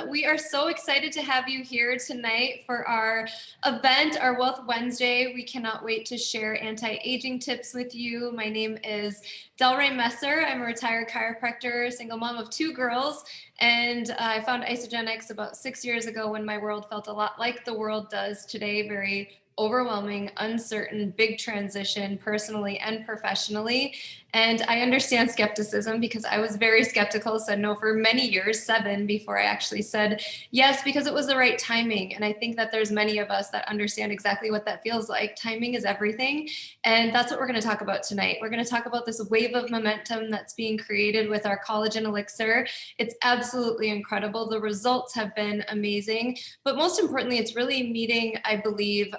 We are so excited to have you here tonight for our event, our Wealth Wednesday. We cannot wait to share anti-aging tips with you. My name is DelRae Messer. I'm a retired chiropractor, single mom of 2 girls, and I found isaGenesis about 6 years ago when my world felt a lot like the world does today, very overwhelming, uncertain, big transition personally and professionally. And I understand skepticism because I was very skeptical, said no for many years, 7, before I actually said yes, because it was the right timing. And I think that there's many of us that understand exactly what that feels like. Timing is everything. And that's what we're going to talk about tonight. We're going to talk about this wave of momentum that's being created with our collagen elixir. It's absolutely incredible. The results have been amazing. But most importantly, it's really meeting, I believe,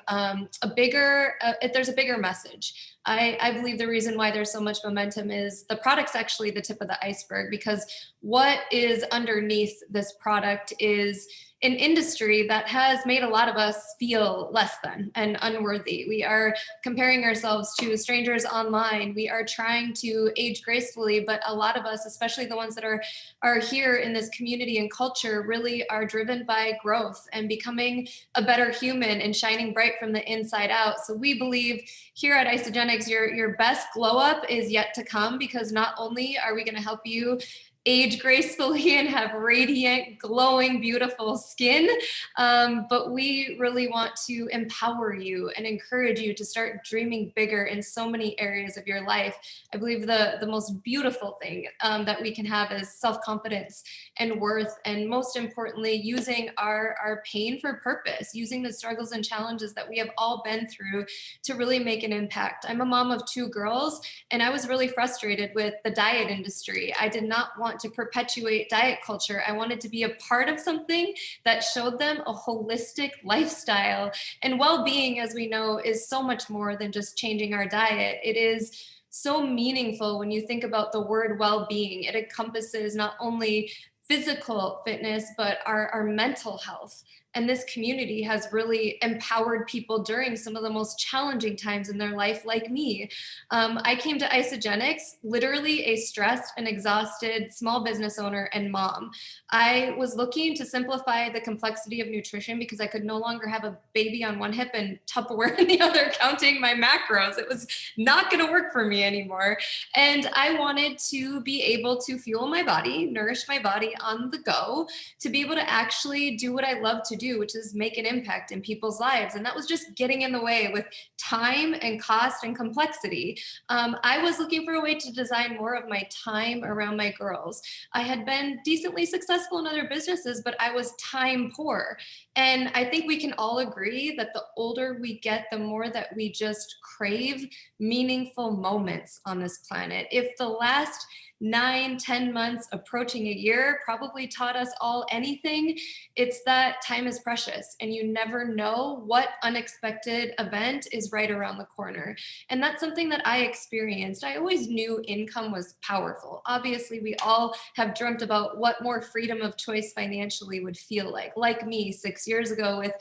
there's a bigger message. I believe the reason why there's so much momentum is the product's actually the tip of the iceberg, because what is underneath this product is an industry that has made a lot of us feel less than and unworthy. We are comparing ourselves to strangers online. We are trying to age gracefully, but a lot of us, especially the ones that are here in this community and culture, really are driven by growth and becoming a better human and shining bright from the inside out. So we believe here at isaGenesis, your best glow up is yet to come, because not only are we going to help you age gracefully and have radiant, glowing, beautiful skin, but we really want to empower you and encourage you to start dreaming bigger in so many areas of your life. I believe the most beautiful thing that we can have is self-confidence and worth, and most importantly, using our pain for purpose, using the struggles and challenges that we have all been through to really make an impact. I'm a mom of 2 girls, and I was really frustrated with the diet industry. I did not want to perpetuate diet culture. I wanted to be a part of something that showed them a holistic lifestyle. And well-being, as we know, is so much more than just changing our diet. It is so meaningful when you think about the word well-being. It encompasses not only physical fitness, but our mental health. And this community has really empowered people during some of the most challenging times in their life, like me. I came to isaGenesis literally a stressed and exhausted small business owner and mom. I was looking to simplify the complexity of nutrition because I could no longer have a baby on one hip and Tupperware in the other, counting my macros. It was not going to work for me anymore. And I wanted to be able to fuel my body, nourish my body on the go, to be able to actually do what I love to do, which is make an impact in people's lives. And that was just getting in the way with time and cost and complexity. I was looking for a way to design more of my time around my girls. I had been decently successful in other businesses, but I was time poor. And I think we can all agree that the older we get, the more that we just crave meaningful moments on this planet. If the last 9-10 months approaching a year probably taught us all anything, it's that time is precious and you never know what unexpected event is right around the corner. And that's something that I experienced. I always knew income was powerful. Obviously, we all have dreamt about what more freedom of choice financially would feel like me 6 years ago, with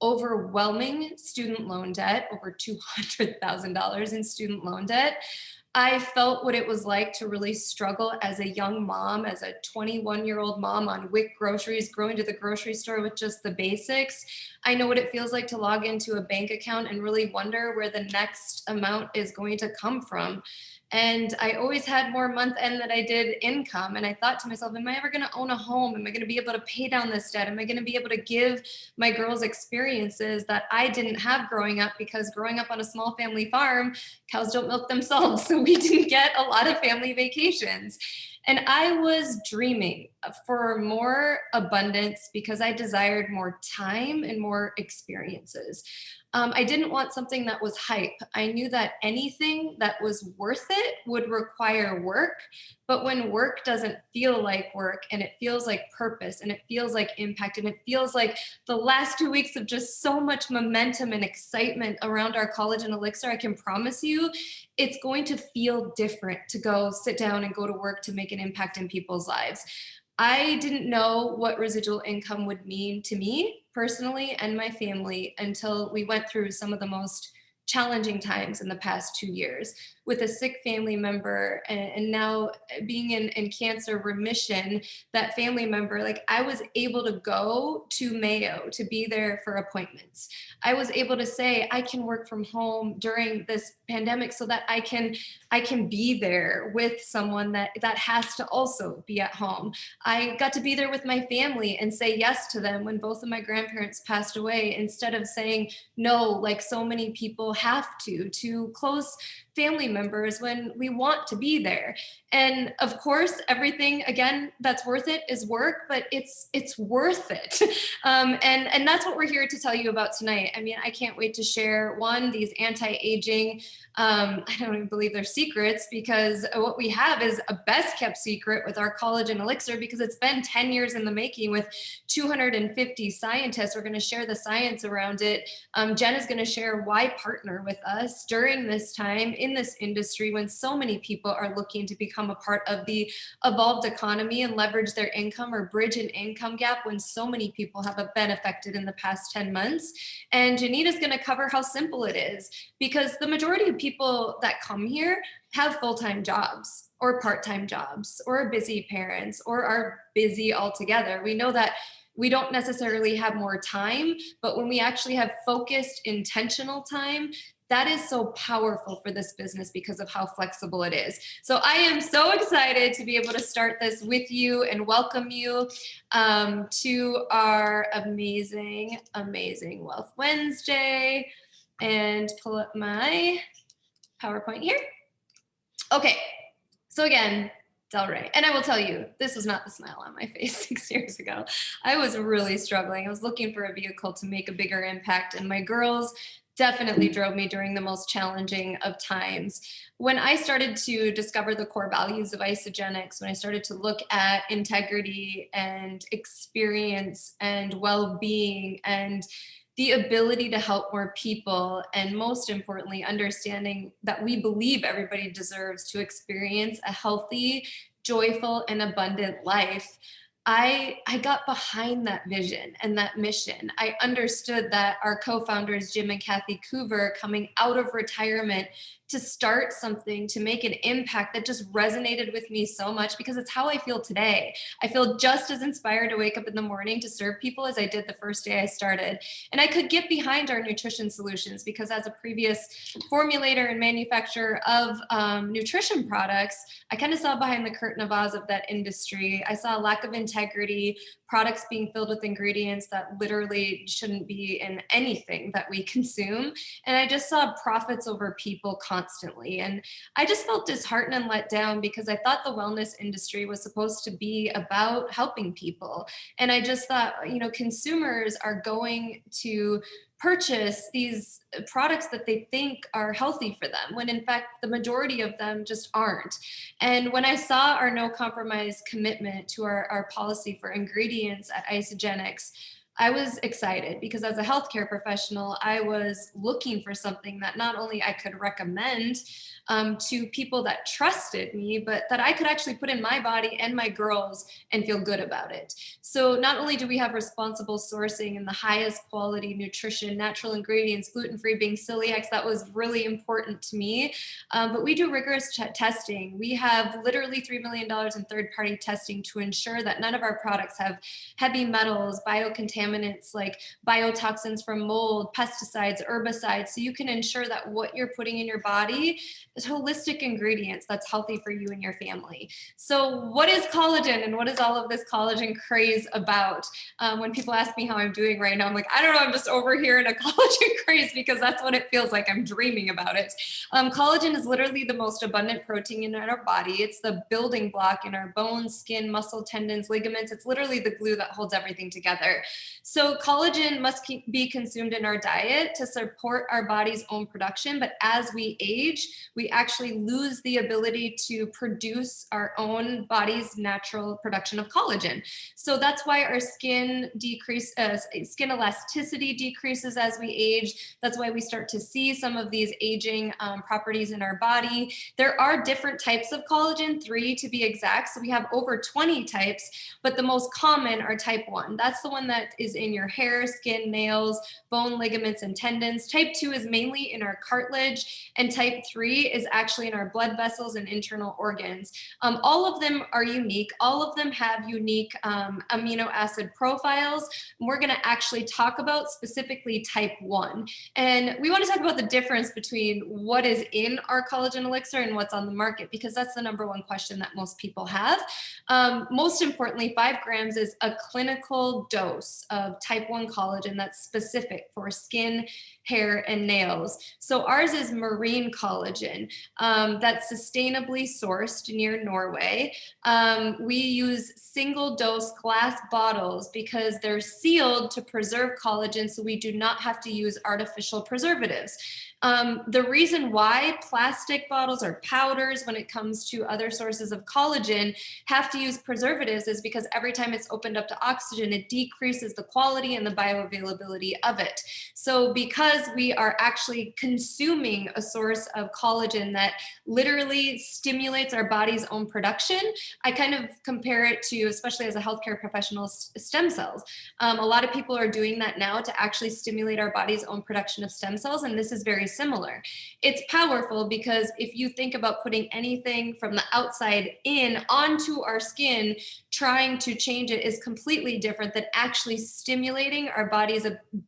overwhelming student loan debt, over $200,000 in student loan debt. I felt what it was like to really struggle as a young mom, as a 21-year-old mom on WIC groceries, going to the grocery store with just the basics. I know what it feels like to log into a bank account and really wonder where the next amount is going to come from. And I always had more month end than I did income. And I thought to myself, am I ever going to own a home? Am I going to be able to pay down this debt? Am I going to be able to give my girls experiences that I didn't have growing up? Because growing up on a small family farm, cows don't milk themselves. So we didn't get a lot of family vacations. And I was dreaming for more abundance because I desired more time and more experiences. I didn't want something that was hype. I knew that anything that was worth it would require work. But when work doesn't feel like work, and it feels like purpose, and it feels like impact, and it feels like the last 2 weeks of just so much momentum and excitement around our collagen elixir, I can promise you it's going to feel different to go sit down and go to work to make an impact in people's lives. I didn't know what residual income would mean to me personally and my family until we went through some of the most challenging times in the past 2 years. with a sick family member, and now being in cancer remission, that family member, like I was able to go to Mayo to be there for appointments. I was able to say I can work from home during this pandemic so that I can be there with someone that has to also be at home. I got to be there with my family and say yes to them when both of my grandparents passed away, instead of saying no, like so many people have to close family members when we want to be there. And of course, everything again that's worth it is work, but it's worth it. And that's what we're here to tell you about tonight. I mean, I can't wait to share these anti-aging. I don't even believe they're secrets, because what we have is a best kept secret with our collagen elixir, because it's been 10 years in the making with 250 scientists. We're going to share the science around it. Jen is going to share why partner with us during this time in this industry when so many people are looking to become a part of the evolved economy and leverage their income or bridge an income gap when so many people have been affected in the past 10 months. And Janine is going to cover how simple it is, because the majority of people that come here have full-time jobs or part-time jobs or are busy parents or are busy altogether. We know that we don't necessarily have more time, but when we actually have focused, intentional time, that is so powerful for this business because of how flexible it is. So I am so excited to be able to start this with you and welcome you to our amazing, amazing Wealth Wednesday, and pull up my PowerPoint here. Okay, so again, DelRae. And I will tell you, this was not the smile on my face 6 years ago. I was really struggling. I was looking for a vehicle to make a bigger impact, and my girls definitely drove me during the most challenging of times. When I started to discover the core values of isaGenesis, when I started to look at integrity and experience and well-being and the ability to help more people, and most importantly, understanding that we believe everybody deserves to experience a healthy, joyful, and abundant life, I got behind that vision and that mission. I understood that our co-founders, Jim and Kathy Coover, coming out of retirement to start something, to make an impact, that just resonated with me so much, because it's how I feel today. I feel just as inspired to wake up in the morning to serve people as I did the first day I started. And I could get behind our nutrition solutions because as a previous formulator and manufacturer of nutrition products, I kind of saw behind the curtain of Oz of that industry. I saw a lack of integrity, products being filled with ingredients that literally shouldn't be in anything that we consume. And I just saw profits over people constantly. And I just felt disheartened and let down because I thought the wellness industry was supposed to be about helping people. And I just thought, you know, consumers are going to purchase these products that they think are healthy for them, when in fact the majority of them just aren't. And when I saw our no compromise commitment to our policy for ingredients at isaGenesis, I was excited because as a healthcare professional, I was looking for something that not only I could recommend to people that trusted me, but that I could actually put in my body and my girls and feel good about it. So not only do we have responsible sourcing and the highest quality nutrition, natural ingredients, gluten-free, being celiac, that was really important to me, but we do rigorous testing. We have literally $3 million in third-party testing to ensure that none of our products have heavy metals, biocontaminants like biotoxins from mold, pesticides, herbicides, so you can ensure that what you're putting in your body is holistic ingredients that's healthy for you and your family. So what is collagen and what is all of this collagen craze about? When people ask me how I'm doing right now, I'm like, I don't know, I'm just over here in a collagen craze because that's what it feels like. I'm dreaming about it. Collagen is literally the most abundant protein in our body. It's the building block in our bones, skin, muscle, tendons, ligaments. It's literally the glue that holds everything together. So collagen must be consumed in our diet to support our body's own production. But as we age, we actually lose the ability to produce our own body's natural production of collagen. So that's why our skin elasticity decreases as we age. That's why we start to see some of these aging properties in our body. There are different types of collagen, 3 to be exact. So we have over 20 types, but the most common are type 1. That's the one that is in your hair, skin, nails, bone, ligaments, and tendons. Type 2 is mainly in our cartilage, and type 3 is actually in our blood vessels and internal organs. All of them are unique. All of them have unique amino acid profiles. We're going to actually talk about specifically type 1. And we want to talk about the difference between what is in our collagen elixir and what's on the market, because that's the number one question that most people have. Most importantly, 5 grams is a clinical dose of type 1 collagen that's specific for skin, hair, and nails. So ours is marine collagen that's sustainably sourced near Norway. We use single dose glass bottles because they're sealed to preserve collagen, so we do not have to use artificial preservatives. The reason why plastic bottles or powders, when it comes to other sources of collagen, have to use preservatives is because every time it's opened up to oxygen, it decreases the quality and the bioavailability of it. So because we are actually consuming a source of collagen that literally stimulates our body's own production, I kind of compare it to, especially as a healthcare professional, stem cells. A lot of people are doing that now to actually stimulate our body's own production of stem cells, and this is very similar. It's powerful because if you think about putting anything from the outside in onto our skin, trying to change it is completely different than actually stimulating our body's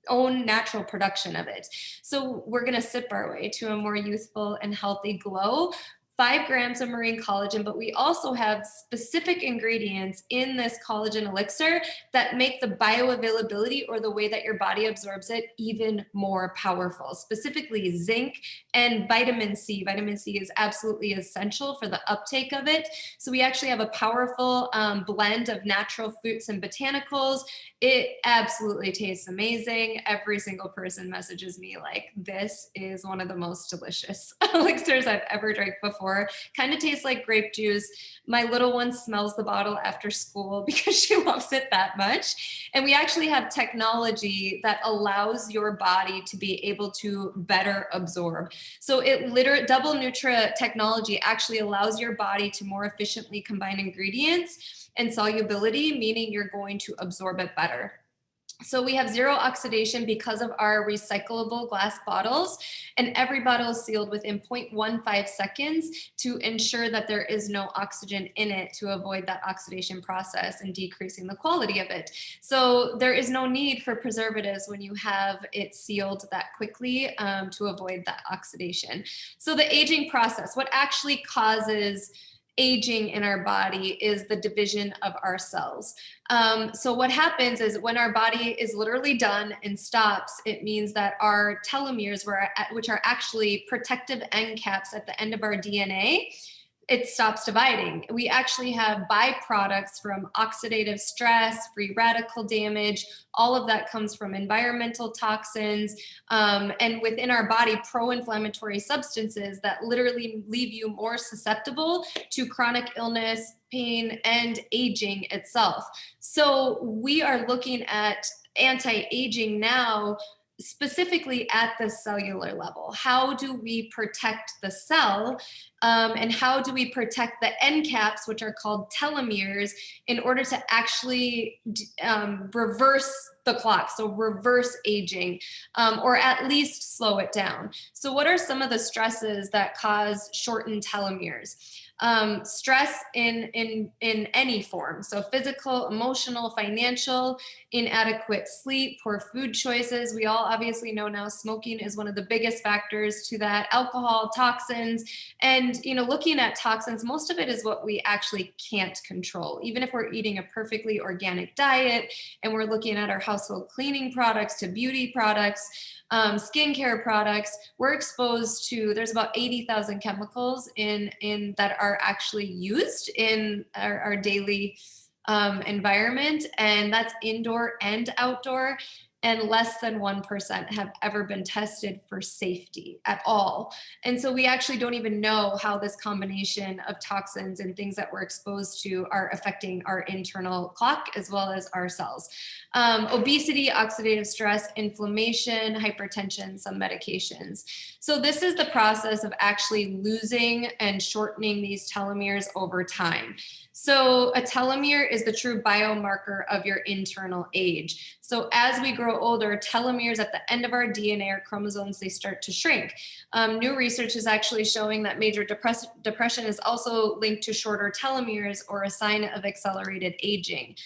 own natural production of it. So we're going to sip our way to a more youthful and healthy glow. 5 grams of marine collagen, but we also have specific ingredients in this collagen elixir that make the bioavailability, or the way that your body absorbs it, even more powerful. Specifically zinc and vitamin C. Vitamin C is absolutely essential for the uptake of it. So we actually have a powerful blend of natural fruits and botanicals. It absolutely tastes amazing. Every single person messages me like, this is one of the most delicious elixirs I've ever drank before. Kind of tastes like grape juice. My little one smells the bottle after school because she loves it that much. And we actually have technology that allows your body to be able to better absorb. So double Nutra technology actually allows your body to more efficiently combine ingredients and solubility, meaning you're going to absorb it better. So we have zero oxidation because of our recyclable glass bottles, and every bottle is sealed within 0.15 seconds to ensure that there is no oxygen in it, to avoid that oxidation process and decreasing the quality of it. So there is no need for preservatives when you have it sealed that quickly to avoid that oxidation. So the aging process, what actually causes aging in our body is the division of our cells. So what happens is when our body is literally done and stops, it means that our telomeres, which are actually protective end caps at the end of our DNA, it stops dividing. We actually have byproducts from oxidative stress, free radical damage. All of that comes from environmental toxins, and within our body, pro-inflammatory substances that literally leave you more susceptible to chronic illness, pain, and aging itself. So we are looking at anti-aging now, specifically at the cellular level. How do we protect the cell, and how do we protect the end caps, which are called telomeres, in order to actually reverse the clock, so reverse aging, or at least slow it down. So what are some of the stresses that cause shortened telomeres? Stress in any form. So physical, emotional, financial, inadequate sleep, poor food choices. We all obviously know now smoking is one of the biggest factors to that. Alcohol, toxins, and looking at toxins, most of it is what we actually can't control. Even if we're eating a perfectly organic diet and we're looking at our household cleaning products to beauty products, skincare products, we're exposed to, there's about 80,000 chemicals in that are actually used in our daily environment, and that's indoor and outdoor. and less than 1% have ever been tested for safety at all. And so we actually don't even know how this combination of toxins and things that we're exposed to are affecting our internal clock as well as our cells. Obesity, oxidative stress, inflammation, hypertension, some medications. So this is the process of actually losing and shortening these telomeres over time. So a telomere is the true biomarker of your internal age. So as we grow older, telomeres at the end of our DNA or chromosomes, they start to shrink. New research is actually showing that major depression is also linked to shorter telomeres, or a sign of accelerated aging.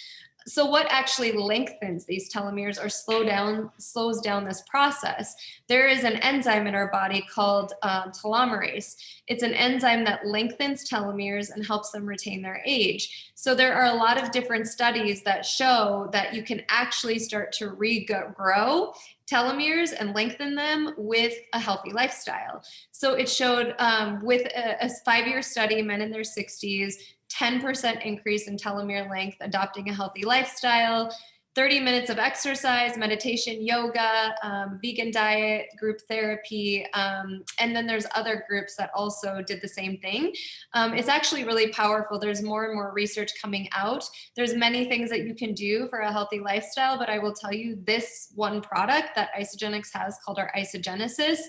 So what actually lengthens these telomeres or slows down this process? There is an enzyme in our body called telomerase. It's an enzyme that lengthens telomeres and helps them retain their age. So there are a lot of different studies that show that you can actually start to regrow telomeres and lengthen them with a healthy lifestyle. So it showed with a 5-year study, men in their 60s, 10% increase in telomere length, adopting a healthy lifestyle, 30 minutes of exercise, meditation, yoga, vegan diet, group therapy. And then there's other groups that also did the same thing. It's actually really powerful. There's more and more research coming out. There's many things that you can do for a healthy lifestyle, but I will tell you this one product that isaGenesis has, called our isaGenesis,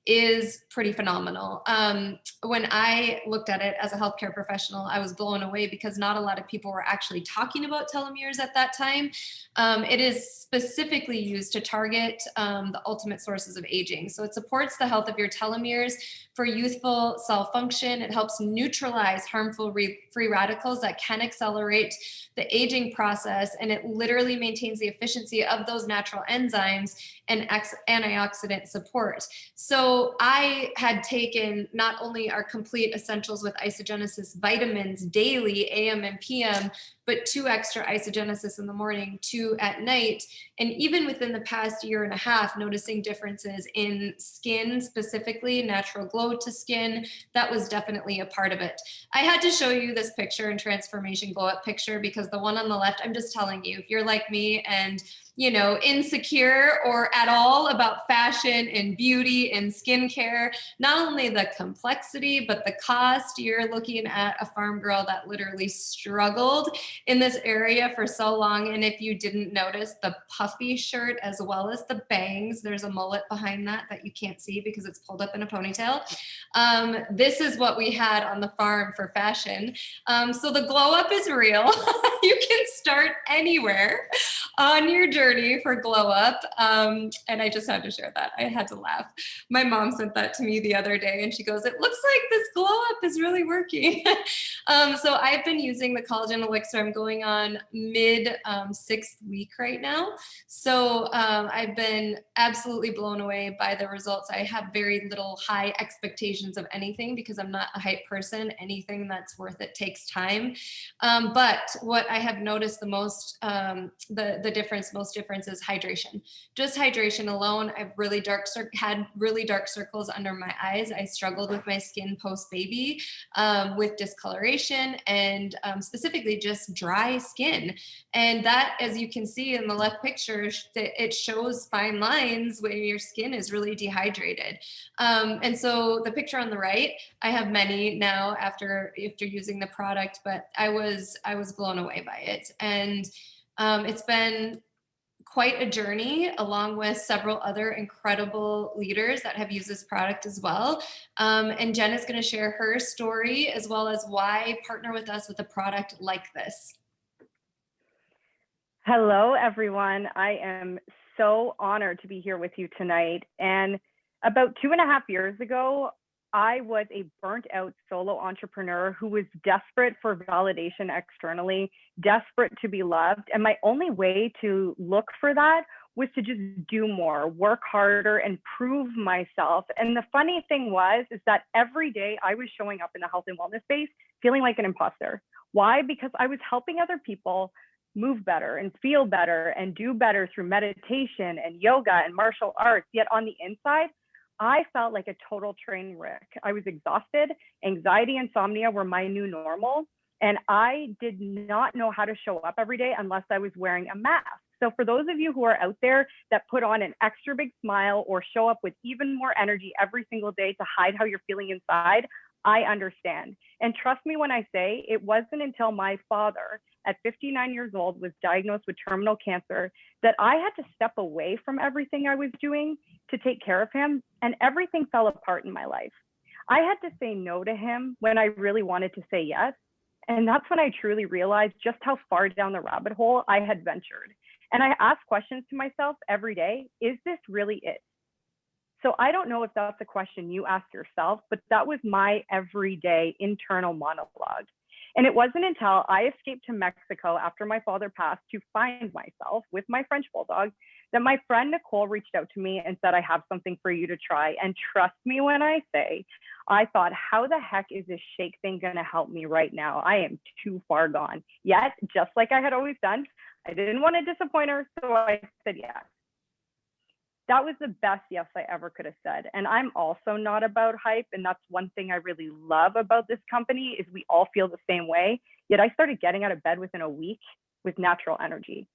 is pretty phenomenal. When I looked at it as a healthcare professional, I was blown away because not a lot of people were actually talking about telomeres at that time. It is specifically used to target the ultimate sources of aging. So it supports the health of your telomeres for youthful cell function. It helps neutralize harmful free radicals that can accelerate the aging process, and it literally maintains the efficiency of those natural enzymes and antioxidant support. So I had taken not only our complete essentials with isaGenesis vitamins daily, AM and PM, but 2 extra isaGenesis in the morning, 2 at night. And even within the past year and a half, noticing differences in skin, specifically natural glow to skin, that was definitely a part of it. I had to show you this picture and transformation glow up picture because the one on the left, I'm just telling you, if you're like me and insecure or at all about fashion and beauty and skincare, not only the complexity, but the cost, you're looking at a farm girl that literally struggled in this area for so long. And if you didn't notice, the puffy shirt as well as the bangs, there's a mullet behind that you can't see because it's pulled up in a ponytail. This is what we had on the farm for fashion. So the glow up is real. You can start anywhere on your journey for glow up. And I just had to share that. I had to laugh. My mom sent that to me the other day and she goes, "It looks like this glow up is really working." So I've been using the collagen elixir. I'm going on mid 6th week right now. So I've been absolutely blown away by the results. I have very little high expectations of anything because I'm not a hype person. Anything that's worth it takes time. But what I have noticed the most, most difference is hydration. Just hydration alone. I've had really dark circles under my eyes. I struggled with my skin post baby, with discoloration and specifically just dry skin. And that, as you can see in the left picture, it shows fine lines where your skin is really dehydrated. And so the picture on the right, I have many now after using the product, but I was blown away by it. And it's been quite a journey, along with several other incredible leaders that have used this product as well. And Jen is going to share her story as well as why partner with us with a product like this. Hello, everyone. I am so honored to be here with you tonight. And about 2.5 years ago, I was a burnt out solo entrepreneur who was desperate for validation externally, desperate to be loved. And my only way to look for that was to just do more, work harder, and prove myself. And the funny thing is that every day I was showing up in the health and wellness space feeling like an imposter. Why? Because I was helping other people move better and feel better and do better through meditation and yoga and martial arts. Yet on the inside, I felt like a total train wreck. I was exhausted. Anxiety, insomnia were my new normal. And I did not know how to show up every day unless I was wearing a mask. So for those of you who are out there that put on an extra big smile or show up with even more energy every single day to hide how you're feeling inside, I understand. And trust me when I say it wasn't until my father at 59 years old was diagnosed with terminal cancer that I had to step away from everything I was doing to take care of him, and everything fell apart in my life. I had to say no to him when I really wanted to say yes. And that's when I truly realized just how far down the rabbit hole I had ventured. And I asked questions to myself every day, is this really it? So I don't know if that's a question you ask yourself, but that was my everyday internal monologue. And it wasn't until I escaped to Mexico after my father passed to find myself with my French bulldog that my friend Nicole reached out to me and said, I have something for you to try. And trust me when I say, I thought, how the heck is this shake thing going to help me right now? I am too far gone. Yet, just like I had always done, I didn't want to disappoint her, so I said yes. That was the best yes I ever could have said. And I'm also not about hype. And that's one thing I really love about this company is we all feel the same way. Yet I started getting out of bed within a week with natural energy.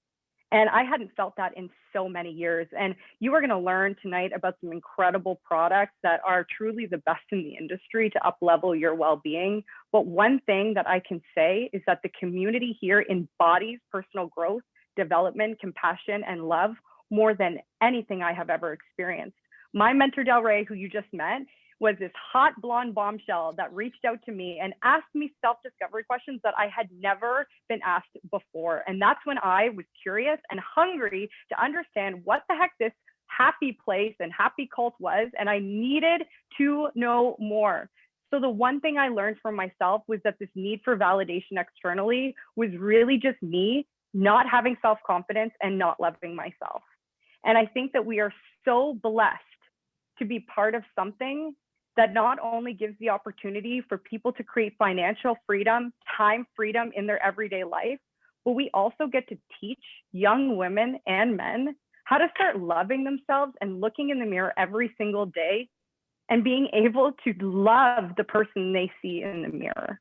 And I hadn't felt that in so many years. And you are going to learn tonight about some incredible products that are truly the best in the industry to up-level your well-being. But one thing that I can say is that the community here embodies personal growth, development, compassion, and love more than anything I have ever experienced. My mentor, DelRae, who you just met, was this hot blonde bombshell that reached out to me and asked me self-discovery questions that I had never been asked before. And that's when I was curious and hungry to understand what the heck this happy place and happy cult was. And I needed to know more. So the one thing I learned from myself was that this need for validation externally was really just me not having self-confidence and not loving myself. And I think that we are so blessed to be part of something that not only gives the opportunity for people to create financial freedom, time freedom in their everyday life, but we also get to teach young women and men how to start loving themselves and looking in the mirror every single day and being able to love the person they see in the mirror.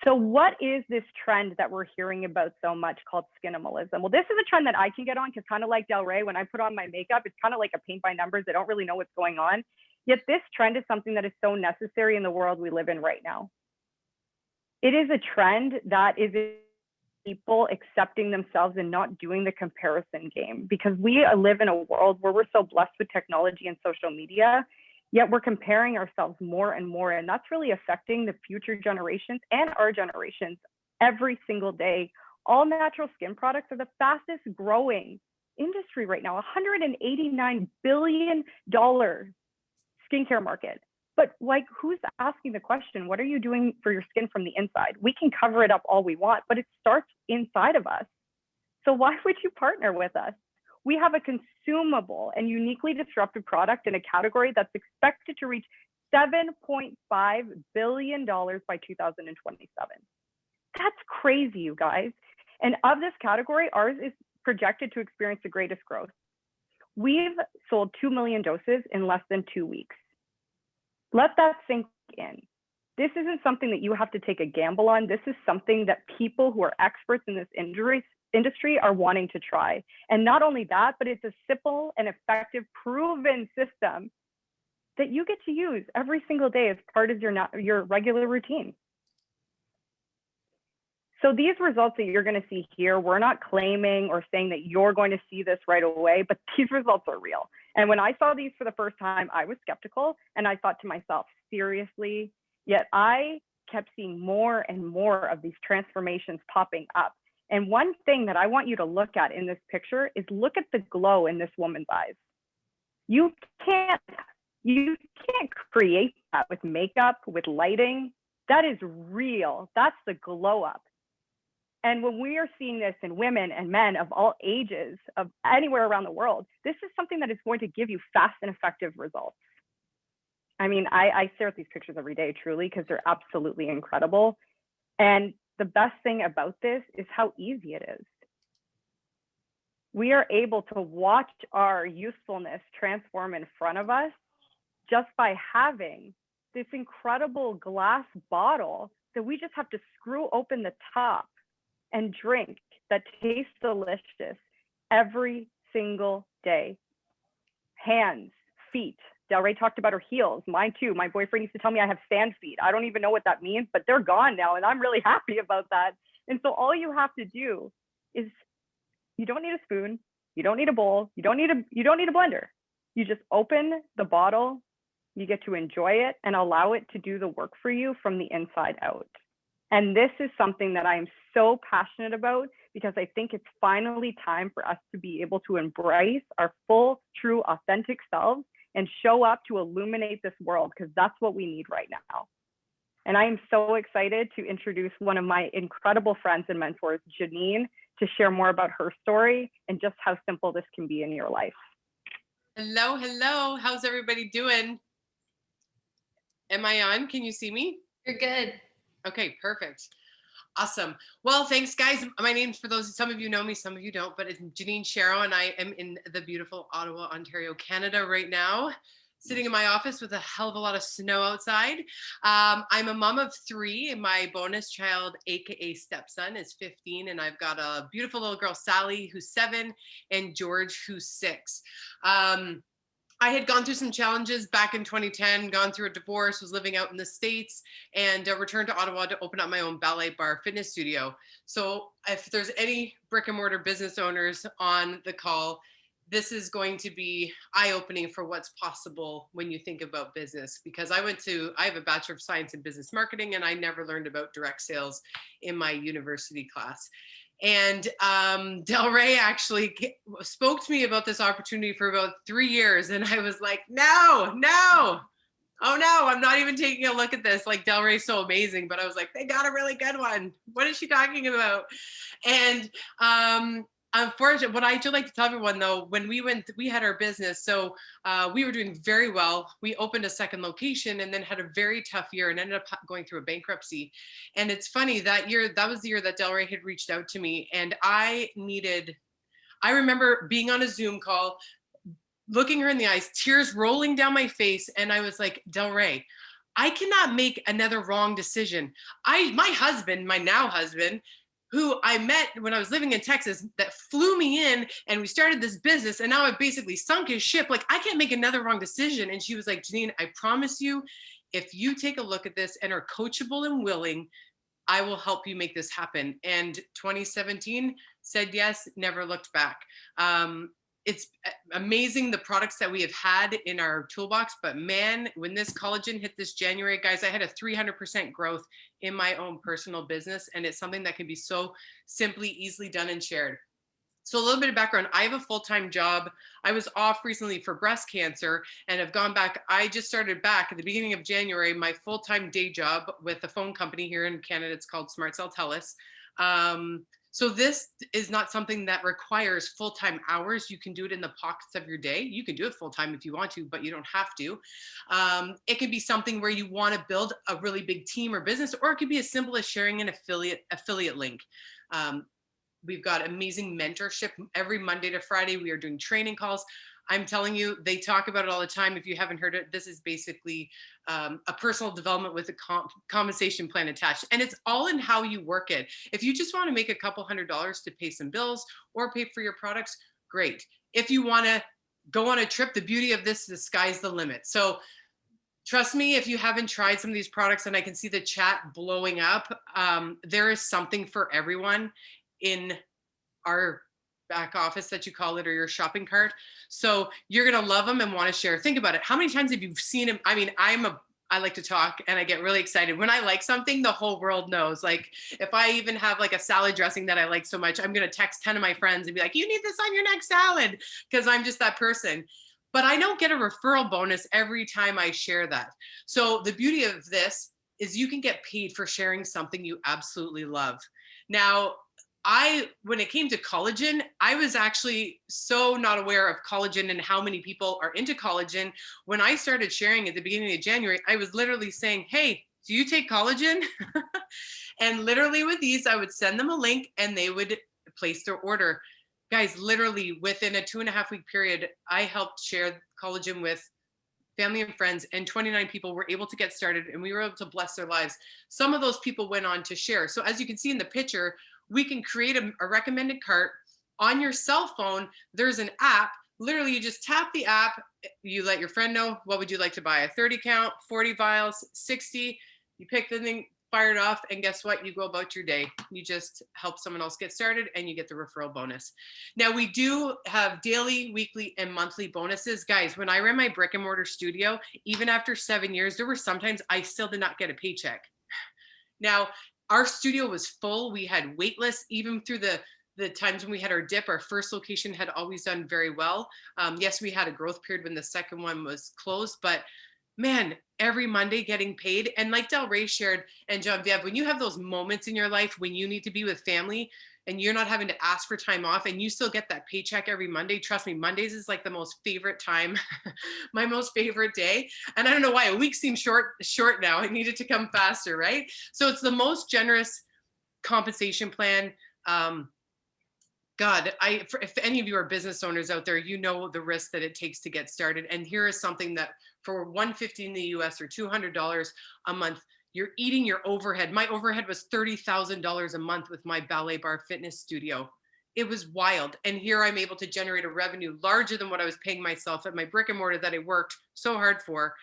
So what is this trend that we're hearing about so much called skinimalism? Well, this is a trend that I can get on because kind of like DelRae, when I put on my makeup, it's kind of like a paint by numbers. I don't really know what's going on. Yet this trend is something that is so necessary in the world we live in right now. It is a trend that is people accepting themselves and not doing the comparison game, because we live in a world where we're so blessed with technology and social media, yet we're comparing ourselves more and more. And that's really affecting the future generations and our generations every single day. All natural skin products are the fastest growing industry right now, $189 billion skincare market. But like, who's asking the question, what are you doing for your skin from the inside? We can cover it up all we want, but it starts inside of us. So why would you partner with us? We have a consumable and uniquely disruptive product in a category that's expected to reach $7.5 billion by 2027. That's crazy, you guys. And of this category, ours is projected to experience the greatest growth. We've sold 2 million doses in less than 2 weeks. Let that sink in. This isn't something that you have to take a gamble on. This is something that people who are experts in this industry are wanting to try. And not only that, but it's a simple and effective, proven system that you get to use every single day as part of your regular routine. So these results that you're going to see here, we're not claiming or saying that you're going to see this right away, but these results are real. And when I saw these for the first time, I was skeptical and I thought to myself, seriously? Yet I kept seeing more and more of these transformations popping up. And one thing that I want you to look at in this picture is look at the glow in this woman's eyes. You can't create that with makeup, with lighting. That is real. That's the glow up. And when we are seeing this in women and men of all ages, of anywhere around the world, this is something that is going to give you fast and effective results. I mean, I stare at these pictures every day, truly, because they're absolutely incredible. And the best thing about this is how easy it is. We are able to watch our usefulness transform in front of us just by having this incredible glass bottle that we just have to screw open the top and drink that tastes delicious every single day. Hands, feet. DelRae talked about her heels. Mine too. My boyfriend used to tell me I have sand feet. I don't even know what that means, but they're gone now, and I'm really happy about that. And so all you have to do is, you don't need a spoon, you don't need a bowl, you don't need a blender. You just open the bottle, you get to enjoy it and allow it to do the work for you from the inside out. And this is something that I'm so passionate about, because I think it's finally time for us to be able to embrace our full, true, authentic selves and show up to illuminate this world, because that's what we need right now. And I am so excited to introduce one of my incredible friends and mentors, Janine, to share more about her story and just how simple this can be in your life. Hello, hello. How's everybody doing? Am I on? Can you see me? You're good. Okay, perfect. Awesome. Well, thanks, guys. My name's, for those, some of you know me, some of you don't, but it's Janine Charron, and I am in the beautiful Ottawa, Ontario, Canada right now, sitting in my office with a hell of a lot of snow outside. I'm a mom of 3, and my bonus child, aka stepson, is 15, and I've got a beautiful little girl, Sally, who's 7, and George, who's 6. I had gone through some challenges back in 2010, gone through a divorce, was living out in the States, and returned to Ottawa to open up my own ballet bar fitness studio. So if there's any brick and mortar business owners on the call, this is going to be eye-opening for what's possible when you think about business, because I have a Bachelor of Science in Business Marketing, and I never learned about direct sales in my university class. And DelRae actually spoke to me about this opportunity for about 3 years. And I was like, no, oh no, I'm not even taking a look at this. Like, DelRae's so amazing. But I was like, they got a really good one. What is she talking about? And unfortunately, what I do like to tell everyone, though, when we had our business, so we were doing very well. We opened a second location and then had a very tough year and ended up going through a bankruptcy. And it's funny, that was the year that DelRae had reached out to me, and I remember being on a Zoom call, looking her in the eyes, tears rolling down my face, and I was like, DelRae, I cannot make another wrong decision. My husband, my now husband, who I met when I was living in Texas, that flew me in, and we started this business, and now I've basically sunk his ship. Like, I can't make another wrong decision. And she was like, Janine, I promise you, if you take a look at this and are coachable and willing, I will help you make this happen. And 2017, said yes, never looked back. It's amazing the products that we have had in our toolbox, but man, when this collagen hit this January, guys, I had a 300% growth in my own personal business, and it's something that can be so simply, easily done and shared. So a little bit of background, I have a full-time job. I was off recently for breast cancer and have gone back. I just started back at the beginning of January, my full-time day job with a phone company here in Canada. It's called Smart Cell Telus. So this is not something that requires full-time hours. You can do it in the pockets of your day. You can do it full-time if you want to, but you don't have to. It could be something where you want to build a really big team or business, or it could be as simple as sharing an affiliate link. We've got amazing mentorship every Monday to Friday. We are doing training calls. I'm telling you, they talk about it all the time. If you haven't heard it, this is basically a personal development with a compensation plan attached. And it's all in how you work it. If you just want to make a couple $100s to pay some bills or pay for your products, great. If you want to go on a trip, the beauty of this, the sky's the limit. So trust me, if you haven't tried some of these products, and I can see the chat blowing up, there is something for everyone in our back office that you call it, or your shopping cart. So you're going to love them and want to share. Think about it. How many times have you seen them? I mean, I like to talk and I get really excited. When I like something, the whole world knows. Like, if I even have like a salad dressing that I like so much, I'm going to text 10 of my friends and be like, you need this on your next salad, because I'm just that person. But I don't get a referral bonus every time I share that. So the beauty of this is you can get paid for sharing something you absolutely love. Now, when it came to collagen, I was actually so not aware of collagen and how many people are into collagen. When I started sharing at the beginning of January, I was literally saying, hey, do you take collagen? And literally with these, I would send them a link and they would place their order. Guys, literally within a 2.5-week period, I helped share collagen with family and friends, and 29 people were able to get started, and we were able to bless their lives. Some of those people went on to share. So as you can see in the picture, we can create a recommended cart on your cell phone. There's an app. Literally, you just tap the app. You let your friend know, what would you like to buy? A 30 count, 40 vials, 60. You pick the thing, fire it off, and guess what? You go about your day. You just help someone else get started, and you get the referral bonus. Now, we do have daily, weekly, and monthly bonuses. Guys, when I ran my brick and mortar studio, even after 7 years, there were sometimes I still did not get a paycheck. Now, our studio was full. We had wait lists, even through the times when we had our dip. Our first location had always done very well. Yes, we had a growth period when the second one was closed, but man, every Monday getting paid. And like DelRae shared, and Genevieve, when you have those moments in your life when you need to be with family and you're not having to ask for time off and you still get that paycheck every Monday, trust me, Mondays is like the most favorite time, my most favorite day. And I don't know why, a week seems short now. It needed to come faster, right? So it's the most generous compensation plan. God, if any of you are business owners out there, you know the risk that it takes to get started. And here is something that for $150 in the US or $200 a month, you're eating your overhead. My overhead was $30,000 a month with my ballet bar fitness studio. It was wild. And here I'm able to generate a revenue larger than what I was paying myself at my brick and mortar that I worked so hard for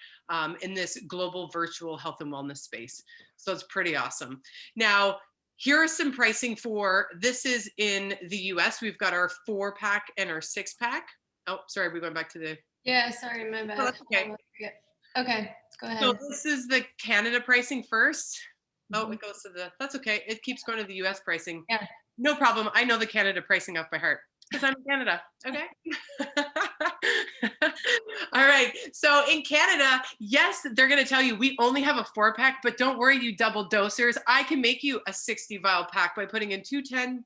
in this global virtual health and wellness space. So it's pretty awesome. Now, here are some pricing for, this is in the US. We've got our 4-pack and our 6-pack. Oh, sorry, we're going back to the. Yeah, sorry, my bad. Oh, that's okay. Okay, go ahead. So this is the Canada pricing first. Oh, it goes to that's okay. It keeps going to the US pricing. Yeah. No problem. I know the Canada pricing off by heart because I'm in Canada. Okay. All right. So in Canada, yes, they're going to tell you we only have a 4-pack, but don't worry, you double dosers. I can make you a 60 vial pack by putting in two 10s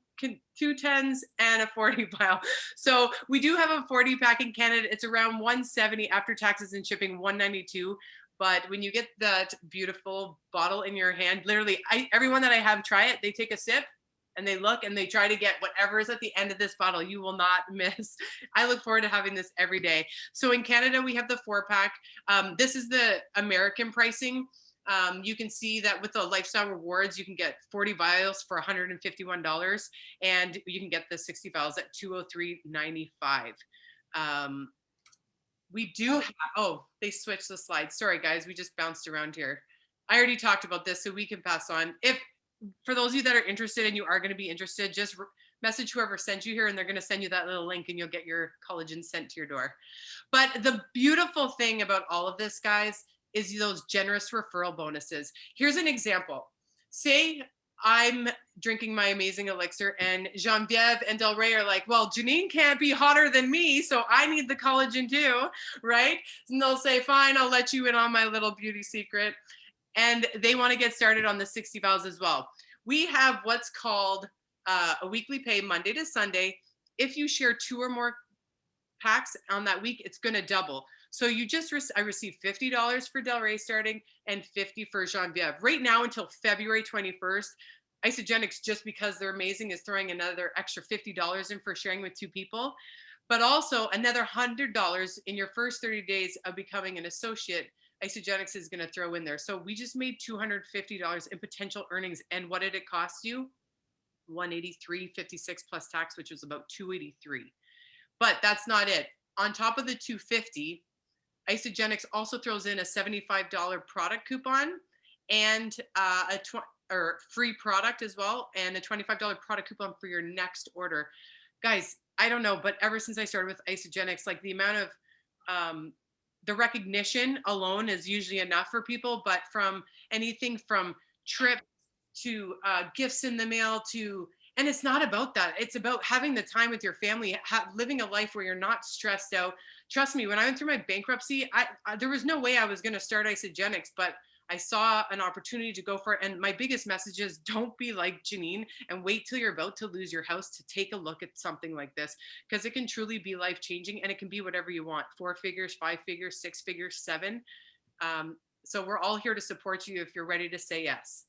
and a 40 vial. So we do have a 40 pack in Canada. It's around $170 after taxes and shipping, $192. But when you get that beautiful bottle in your hand, literally, everyone that I have try it, they take a sip and they look and they try to get whatever is at the end of this bottle. You will not miss. I look forward to having this every day. So in Canada, we have the 4-pack. This is the American pricing. You can see that with the lifestyle rewards, you can get 40 vials for $151, and you can get the 60 vials at $203.95. We do have, they switched the slide. Sorry, guys, we just bounced around here. I already talked about this, so we can pass on. If for those of you that are interested and you are going to be interested, just message whoever sent you here and they're going to send you that little link and you'll get your collagen sent to your door. But the beautiful thing about all of this, guys, is those generous referral bonuses. Here's an example. Say I'm drinking my amazing elixir and Genevieve and DelRae are like, well, Janine can't be hotter than me, so I need the collagen too, right? And they'll say, fine, I'll let you in on my little beauty secret. And they want to get started on the 60 vials as well. We have what's called a weekly pay Monday to Sunday. If you share 2 or more packs on that week, it's going to double. So you just, I received $50 for DelRae starting and $50 for Genevieve. Right now until February 21st, isaGenesis, just because they're amazing, is throwing another extra $50 in for sharing with 2 people. But also another $100 in your first 30 days of becoming an associate. isaGenesis is going to throw in there. So we just made $250 in potential earnings. And what did it cost you? $183.56 plus tax, which was about $283. But that's not it. On top of the $250, isaGenesis also throws in a $75 product coupon and or free product as well, and a $25 product coupon for your next order. Guys, I don't know, but ever since I started with isaGenesis, like the amount of the recognition alone is usually enough for people, but from anything from trips to gifts in the mail to, and it's not about that. It's about having the time with your family, living a life where you're not stressed out. Trust me, when I went through my bankruptcy, there was no way I was going to start isaGenesis, but I saw an opportunity to go for it. And my biggest message is don't be like Janine and wait till you're about to lose your house to take a look at something like this, because it can truly be life-changing and it can be whatever you want. 4 figures, 5 figures, 6 figures, 7. So we're all here to support you if you're ready to say yes.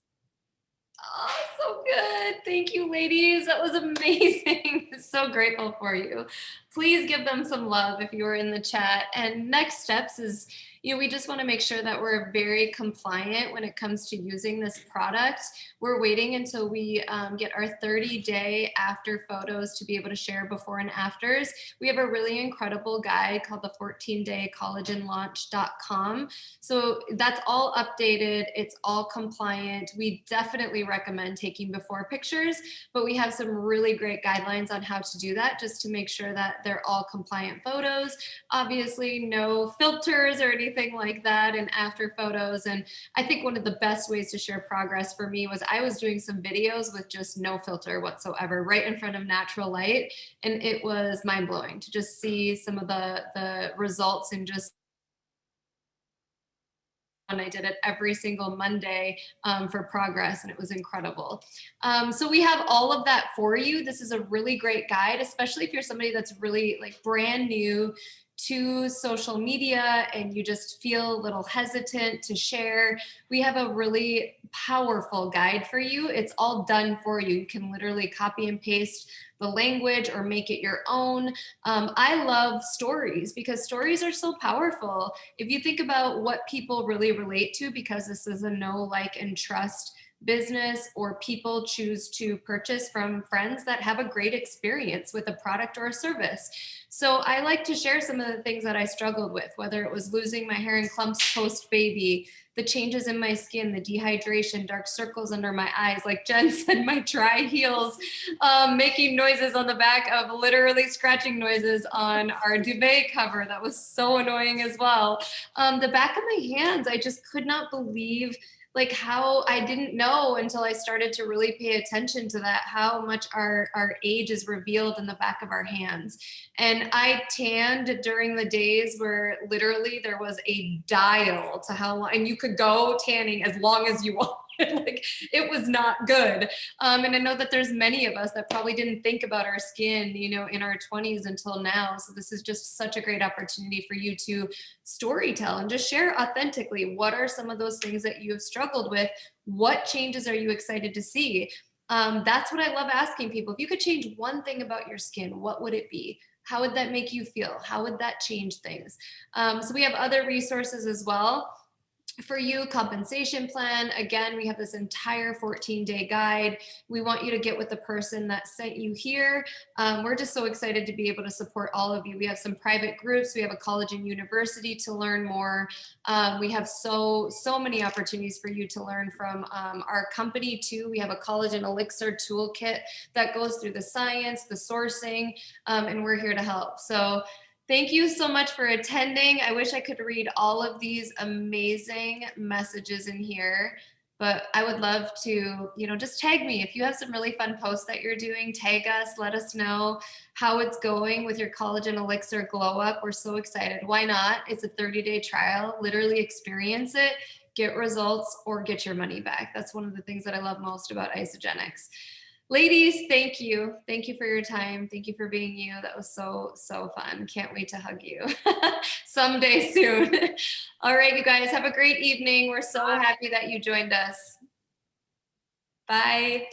Oh, so good. Thank you, ladies. That was amazing. So grateful for you. Please give them some love if you are in the chat. And next steps is We just want to make sure that we're very compliant when it comes to using this product. We're waiting until we get our 30-day after photos to be able to share before and afters. We have a really incredible guide called the 14-day collagenlaunch.com. So that's all updated. It's all compliant. We definitely recommend taking before pictures, but we have some really great guidelines on how to do that, just to make sure that they're all compliant photos. Obviously, no filters or anything like that, and after photos. And I think one of the best ways to share progress for me was I was doing some videos with just no filter whatsoever, right in front of natural light. And it was mind blowing to just see some of the results, and just, and I did it every single Monday for progress, and it was incredible. So we have all of that for you. This is a really great guide, especially if you're somebody that's really like brand new to social media and you just feel a little hesitant to share. We have a really powerful guide for you. It's all done for you. You can literally copy and paste the language or make it your own. I love stories because stories are so powerful. If you think about what people really relate to, because this is a know, like, and trust business, or people choose to purchase from friends that have a great experience with a product or a service. So I like to share some of the things that I struggled with, whether it was losing my hair in clumps post baby, the changes in my skin, the dehydration, dark circles under my eyes, like Jen said, my dry heels, making noises on the back of literally scratching noises on our duvet cover. That was so annoying as well. The back of my hands, I just could not believe like how I didn't know until I started to really pay attention to that, how much our age is revealed in the back of our hands. And I tanned during the days where literally there was a dial to how long, and you could go tanning as long as you want. Like it was not good. And I know that there's many of us that probably didn't think about our skin, in our 20s until now. So this is just such a great opportunity for you to storytell and just share authentically. What are some of those things that you have struggled with? What changes are you excited to see? That's what I love asking people. If you could change one thing about your skin, what would it be? How would that make you feel? How would that change things? So we have other resources as well for you. Compensation plan. Again, we have this entire 14-day guide. We want you to get with the person that sent you here. We're just so excited to be able to support all of you. We have some private groups. We have a college and university to learn more. We have so many opportunities for you to learn from our company too. We have a Collagen Elixir toolkit that goes through the science, the sourcing, and we're here to help. So thank you so much for attending. I wish I could read all of these amazing messages in here, but I would love to, just tag me. If you have some really fun posts that you're doing, tag us, let us know how it's going with your Collagen Elixir glow up. We're so excited. Why not? It's a 30-day trial. Literally experience it, get results, or get your money back. That's one of the things that I love most about isaGenesis. Ladies, thank you. Thank you for your time. Thank you for being you. That was so fun. Can't wait to hug you someday soon. All right, you guys, have a great evening. We're so happy that you joined us. Bye.